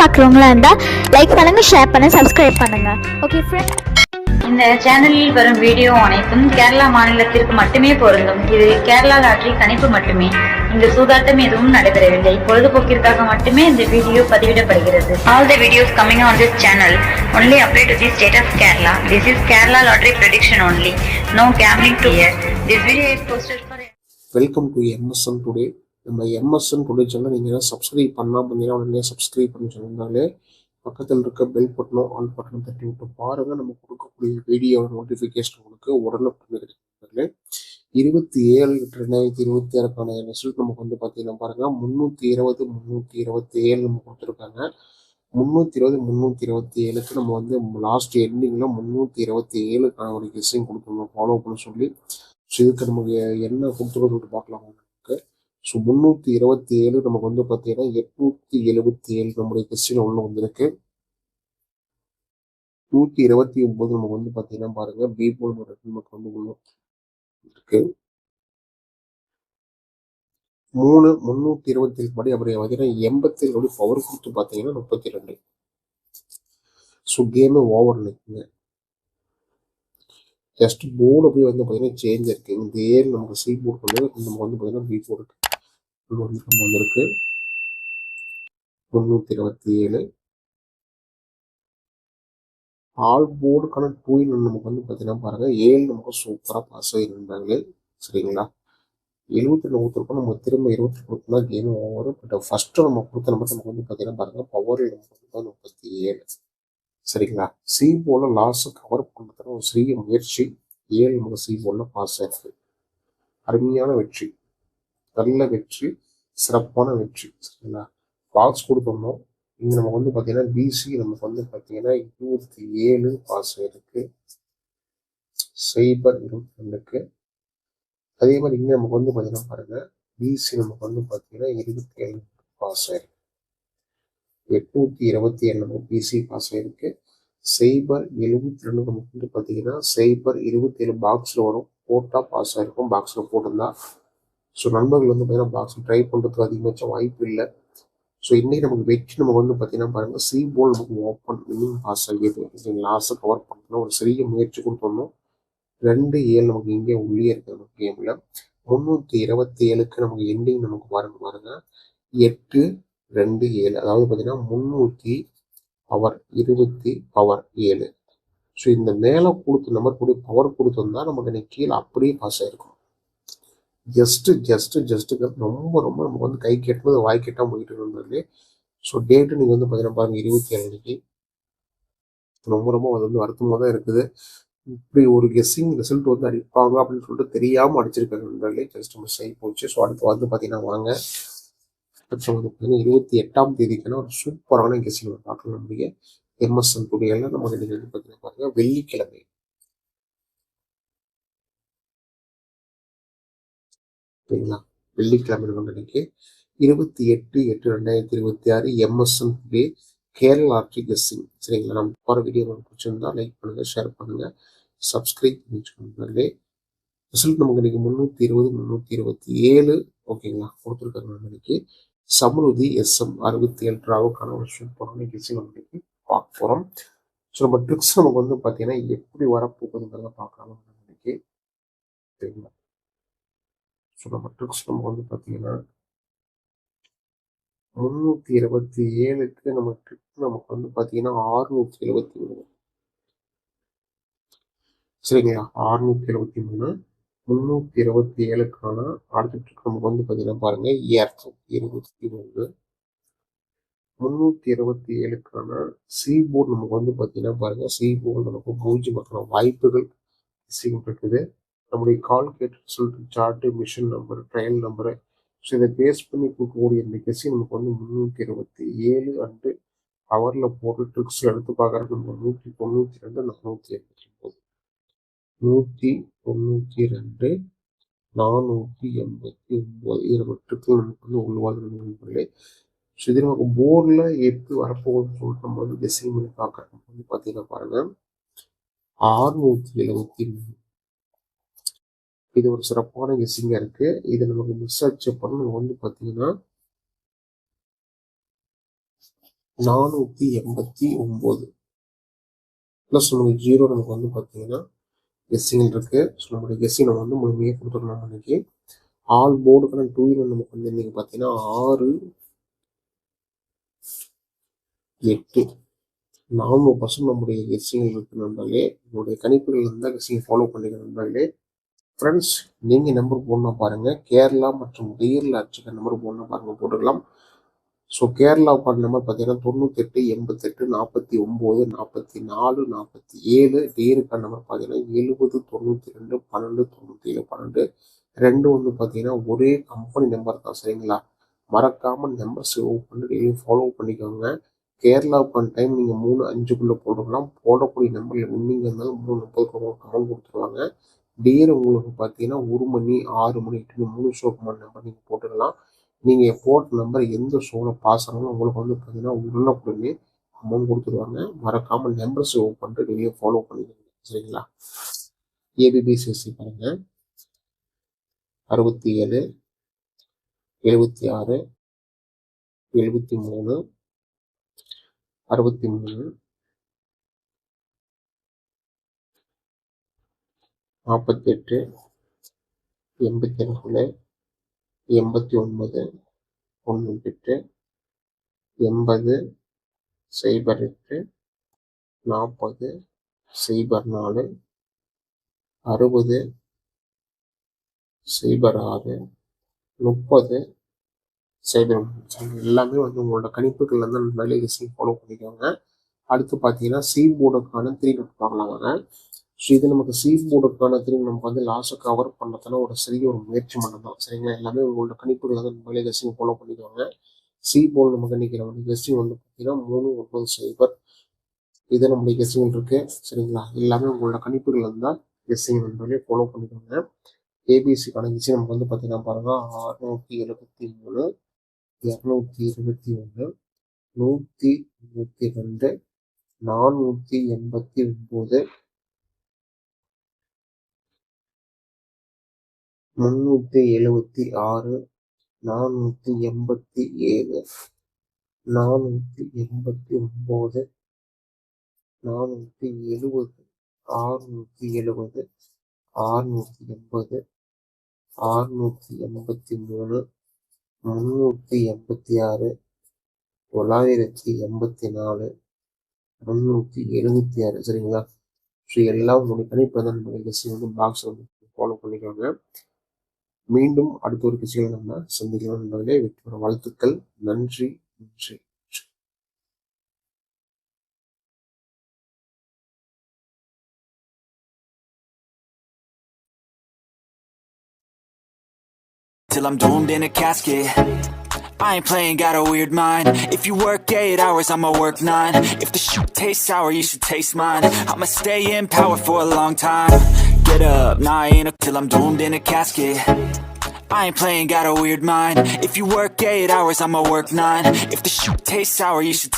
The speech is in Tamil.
பார்க்குறவங்களா இருந்தால் லைக் பண்ணுங்கள், ஷேர் பண்ணுங்கள், சப்ஸ்கிரைப் பண்ணுங்கள். ஓகே ஃப்ரெண்ட்ஸ், இந்த சேனலில் வரும் வீடியோ அனைத்தும் கேரளா மாநிலத்திற்கு மட்டுமே பொருந்தும். இது கேரளா லாட்டரி கணிப்பு மட்டுமே. இங்கு சூதாட்டம் எதுவும் நடைபெறவில்லை. பொழுதுபோக்கிற்காக மட்டுமே இந்த video பதிவிடப்படுகிறது. All the videos coming on this channel only apply to the state of Kerala. This is Kerala lottery prediction only. No gambling to here. This video is posted for. Welcome to MSN today. நம்ம எம்எஸ்என் டுடே சேனல் நீங்கள் சப்ஸ்கிரைப் பண்ணாமல் பார்த்தீங்கன்னா உடனே சப்ஸ்கிரைப் பண்ணி சொன்னாலே பக்கத்தில் இருக்க பெல் பட்டனோ ஆல் பட்டனோ தட்டி விட்டு பாருங்கள். நம்ம கொடுக்கக்கூடிய வீடியோ நோட்டிஃபிகேஷன் உங்களுக்கு உடனுக்குடன் கிடைக்கிறது. 27/2026 ரிசல்ட் நமக்கு பார்த்தீங்கன்னா பாருங்கள், 327 நம்ம கொடுத்துருக்காங்க. 327 நம்ம லாஸ்ட் எண்டிங்கில் 327 ஒரு கெஸ்ஸிங் கொடுத்துருந்தோம் ஃபாலோ பண்ண சொல்லி. ஸோ இதுக்கு நமக்கு என்ன கொடுத்துருன்னு பார்க்கலாம் நமக்கு. ஸோ 327 நமக்கு பார்த்தீங்கன்னா 877 நம்முடைய கொஸ்டின் ஒன்று வந்திருக்கு. 129 நமக்கு பார்த்தீங்கன்னா பாருங்க பி போல் நமக்கு உள்ள இருக்கு. 327 படி அப்படி பார்த்தீங்கன்னா 87 பவர் கொடுத்து பார்த்தீங்கன்னா 32. ஸோ கேமு ஓவர் நிற்குங்க. ஜஸ்ட் போர்டு அப்படியே பார்த்தீங்கன்னா சேஞ்ச் இருக்கு. இந்த ஏர் நமக்கு சி போர்டு பண்ணி நம்ம பார்த்தீங்கன்னா பி போர்டு வந்திருக்கு. 327 ஆல் போர்டுக்கான டூயின் நமக்கு பார்த்தீங்கன்னா பாருங்க 7 நமக்கு சூப்பராக பாஸ் ஆகிருந்தாங்களே. சரிங்களா, 72 கொடுத்துருக்கோம். நம்ம திரும்ப 20 கொடுத்தோம்னா கேம் ஓவர். பட் ஃபர்ஸ்ட் நம்ம கொடுத்த நம்பர் நமக்கு பார்த்தீங்கன்னா பாருங்க பவர் 37. சரிங்களா, சி போல லாஸ் கவர் பண்ணுறதுக்கு ஒரு சிறிய முயற்சி. 7 நமக்கு சி போல பாஸ் ஆயிருக்கு. அருமையான வெற்றி, நல்ல வெற்றி, சிறப்பான வெற்றி. சரிங்களா, பாக்ஸ் கொடுத்தோம்னா இங்கே நமக்கு பார்த்தீங்கன்னா பிசி நமக்கு பார்த்தீங்கன்னா 27 பாஸ் ஆயிருக்கு. சைபர் 22க்கு அதே மாதிரி இங்கே நமக்கு பார்த்தீங்கன்னா பாருங்க பிசி நமக்கு பார்த்தீங்கன்னா 27 பாஸ் ஆயிருக்கு. 827 நமக்கு பிசி பாஸ் ஆயிருக்கு. சைபர் 72 நமக்கு பார்த்தீங்கன்னா சைபர் 27 பாக்ஸில் வரும். போட்டால் பாஸ் ஆயிருக்கும், பாக்ஸில் போட்டிருந்தா. ஸோ நண்பர்கள் பார்த்தீங்கன்னா பாக்ஸ் ட்ரை பண்ணுறதுக்கு அதிகபட்ச வாய்ப்பு இல்லை. ஸோ இன்னைக்கு நமக்கு வெற்றி நமக்கு பார்த்தீங்கன்னா பாருங்க சி போல் நமக்கு ஓப்பன் இன்னும் பாஸ் ஆகியது. லாஸை கவர் பண்ணணும் ஒரு சிறிய முயற்சி கொடுத்தோம்னா 2-7 நமக்கு இங்கே உள்ளே இருக்குது. நமக்கு கேமில் 327க்கு நமக்கு எண்டிங் நமக்கு பாருங்க 8-2-7, அதாவது பார்த்தீங்கன்னா 300 பவர் 20 பவர் 7. ஸோ இந்த மேலே கொடுத்த நம்பர் கூட பவர் கொடுத்துருந்தா நமக்கு இன்னைக்கு கீழே அப்படியே பாஸ் ஆயிருக்கும். ஜஸ்ட்டு ரொம்ப நமக்கு கை கெட்டுறது வாய் கெட்டாம போயிட்டு இருந்தது. ஸோ டேட்டு நீங்கள் பார்த்தீங்கன்னா பாருங்க 27 ரொம்ப அது வருத்தமாக தான் இருக்குது. இப்படி ஒரு கெஸ்ஸிங் ரிசல்ட் அடிப்பாங்க அப்படின்னு சொல்லிட்டு தெரியாமல் அடிச்சிருக்காங்க நண்பர்களே. ஜஸ்ட் மிஸ் ஆகி போச்சு. ஸோ அடுத்து பார்த்தீங்கன்னா வாங்க பார்த்தீங்கன்னா 28ஆம் தேதிக்கான ஒரு சூப்பரான கெஸ்ஸிங் பார்க்கலாம். நம்முடைய எம்எஸ்என் டுடேல நம்ம இன்னைக்கு பார்த்தீங்கன்னா பாருங்க வெள்ளிக்கிழமை. சரிங்களா, வெள்ளிக்கிழமை இன்னைக்கு 28/8/2026 MSN today Kerala lottery guessing. சரிங்களா, நம்ம போகிற வீடியோ உங்களுக்கு பிடிச்சிருந்தா லைக் பண்ணுங்க, ஷேர் பண்ணுங்க, சப்ஸ்கிரைப் பண்ணிச்சுக்கோங்களே. ரிசல்ட் நமக்கு இன்னைக்கு 320 327 ஓகேங்களா கொடுத்துருக்காங்க. இன்னைக்கு சமருதி SM 67 டிராவுக்கான ஒரு சூப்பரான கெஸ்ஸிங் நம்ம இன்னைக்கு பார்க்க போகிறோம். ஸோ நம்ம ட்ரிக்ஸ் நமக்கு பார்த்தீங்கன்னா எப்படி வரப்போகுதுங்கிறத பார்க்கலாம் இன்னைக்கு. சரிங்களா, ஸோ நம்ம ட்ரிக்ஸ் நமக்கு பார்த்தீங்கன்னா 327க்கு நம்ம ட்ரிக் நமக்கு பார்த்தீங்கன்னா 673. சரிங்களா, 673. 327க்கான அடுத்த ட்ரிக் நமக்கு பார்த்தீங்கன்னா பாருங்க 223. 327க்கான சி போர்டு நமக்கு பார்த்தீங்கன்னா பாருங்க சி போர்டு நமக்கு 0 வாய்ப்புகள் இருக்குது. நம்முடைய calculator result chart machine number trial number. So இதை பேஸ் பண்ணி கொடுக்கக்கூடிய இந்த கெஸ்ஸி நமக்கு 327 அண்டு ஹவரில் போட்டு ட்ரிக்ஸ் எடுத்து பார்க்குறது நம்ம 192 489. 192 489 இது நம்ம ட்ரிக்கு நமக்கு உள்வாங்க. ஸோ இது நமக்கு போர்டில் எப்படி வரப்போகுதுன்னு சொல்லிட்டு நம்ம கெஸ்ஸிங் பண்ணி பார்க்குறோம். பார்த்தீங்கன்னா பாருங்க 673. இது ஒரு சிறப்பான கெஸ்ஸிங்காக இருக்கு. இது நமக்கு மிஸ் ஆச்சு பண்ண பார்த்தீங்கன்னா 489 ப்ளஸ் நமக்கு 0 நமக்கு வந்து பார்த்தீங்கன்னா கெஸ்ஸிங் இருக்கு. ஸோ நம்மளுடைய கெஸ்ஸிங் நம்ம வந்து முழுமையாக கொடுத்துருந்தோம் இன்னைக்கு. ஆல் போர்டுக்கான 2 நமக்கு வந்து இன்னைக்கு பார்த்தீங்கன்னா 6, 8 400% நம்முடைய கெஸ்ஸிங் இருக்கு நண்பர்களே. உங்களுடைய கணிப்புகள் இருந்தால் கெஸ்ஸிங் ஃபாலோ பண்ணிக்க நண்பர்களே. ஃப்ரெண்ட்ஸ், நீங்கள் நம்பர் போடணும் பாருங்கள். கேரளா மற்றும் ரியல் ஆட்சிக்கு நம்பர் போடணும் பாருங்கள், போட்டுக்கலாம். ஸோ கேரளாவுக்கான நம்பர் பார்த்தீங்கன்னா 98, 88, 49, 44, 47. டேருக்கான நம்பர் பார்த்தீங்கன்னா 70, 92, 12, 97, 12. ரெண்டு வந்து பார்த்தீங்கன்னா ஒரே கம்பெனி நம்பர் தான், சரிங்களா? மறக்காமல் நம்பர் சேவ் பண்ணி டெய்லியும் ஃபாலோ பண்ணிக்கோங்க. கேரளாவுக்கான டைம் நீங்கள் 3:05 போட்டுக்கலாம். போடக்கூடிய நம்பரில் வின்னிங் இருந்தாலும் 3:30 கமெண்ட் கொடுத்துருவாங்க. டேர் உங்களுக்கு பார்த்தீங்கன்னா 1 மணி, 6 மணி, 8 மணி 3 ஷோக்குமான நம்பர் நீங்கள் போட்டுக்கலாம். நீங்கள் போட்ட நம்பர் எந்த ஷோவில் பாஸ் ஆனாலும் உங்களுக்கு வந்து பார்த்தீங்கன்னா உடனுக்குடனே அமௌண்ட் கொடுத்துருவாங்க. மறக்காமல் நம்பர் சேவ் பண்ணிட்டு டெய்லியும் ஃபாலோ பண்ணிக்கோங்க, சரிங்களா? ஏபிபிசிஎஸ்சி பாருங்க. 67, 76, 73, 63, 48, 82, 89, 98, 80, 08, 40, 04, 60, 06, 30, 03. எல்லாமே வந்து உங்களோட கணிப்புகள் வந்து நல்ல கெஸ்ஸிங் ஃபாலோ பண்ணிக்கோங்க. அடுத்து பார்த்தீங்கன்னா சி போர்டுக்கான 3 நோட் பார்க்கலாங்க. ஸோ இது நமக்கு சி போர்டுக்கான 3 நமக்கு வந்து லாஸ்ட்டை கவர் பண்ணதான ஒரு சிறிய ஒரு முயற்சி மட்டும் தான், சரிங்களா? எல்லாமே உங்களோட கணிப்புகள் வந்து நல்ல கெஸ்ஸிங் ஃபாலோ பண்ணிக்கோங்க. சி போர்டு நமக்கு இன்னைக்கு நம்ம கெஸ்ஸிங் வந்து பார்த்தீங்கன்னா 390. இது நம்மளுடைய கெஸ்ஸிங் இருக்கு, சரிங்களா? எல்லாமே உங்களோட கணிப்புகள் இருந்தால் கெஸ்ஸிங் வந்து ஃபாலோ பண்ணிக்கோங்க. ஏபிசிக்கான கெஸ்ஸிங் நமக்கு வந்து பார்த்தீங்கன்னா பாருங்க 673, 221, 192, 489, 376, 487, 489, 470, 670, 680, 683, 386, 984, 376, சரிங்களா? ஸோ எல்லாம் உங்களுடைய கணிப்பு தான் நம்மளுடைய கெஸ்ஸிங் வந்து பாக்ஸ் வந்து ஃபாலோ பண்ணிக்கோங்க. மீண்டும் அடுத்த ஒரு கட்சிகளை நம்ம சந்திக்கலாம் என்பதிலே வெற்றி பெற வாழ்த்துக்கள். நன்றி, நன்றி. Till I'm doomed in a casket. I ain't playing, got a weird mind. If you work 8 hours, I'ma work 9. If the shit tastes sour, you should taste mine. I'ma stay in power for a long time. Get up, nah, I ain't till I'm doomed in a casket. I ain't playing, got a weird mind. If you work 8 hours, I'ma work 9. If the shit tastes sour, you should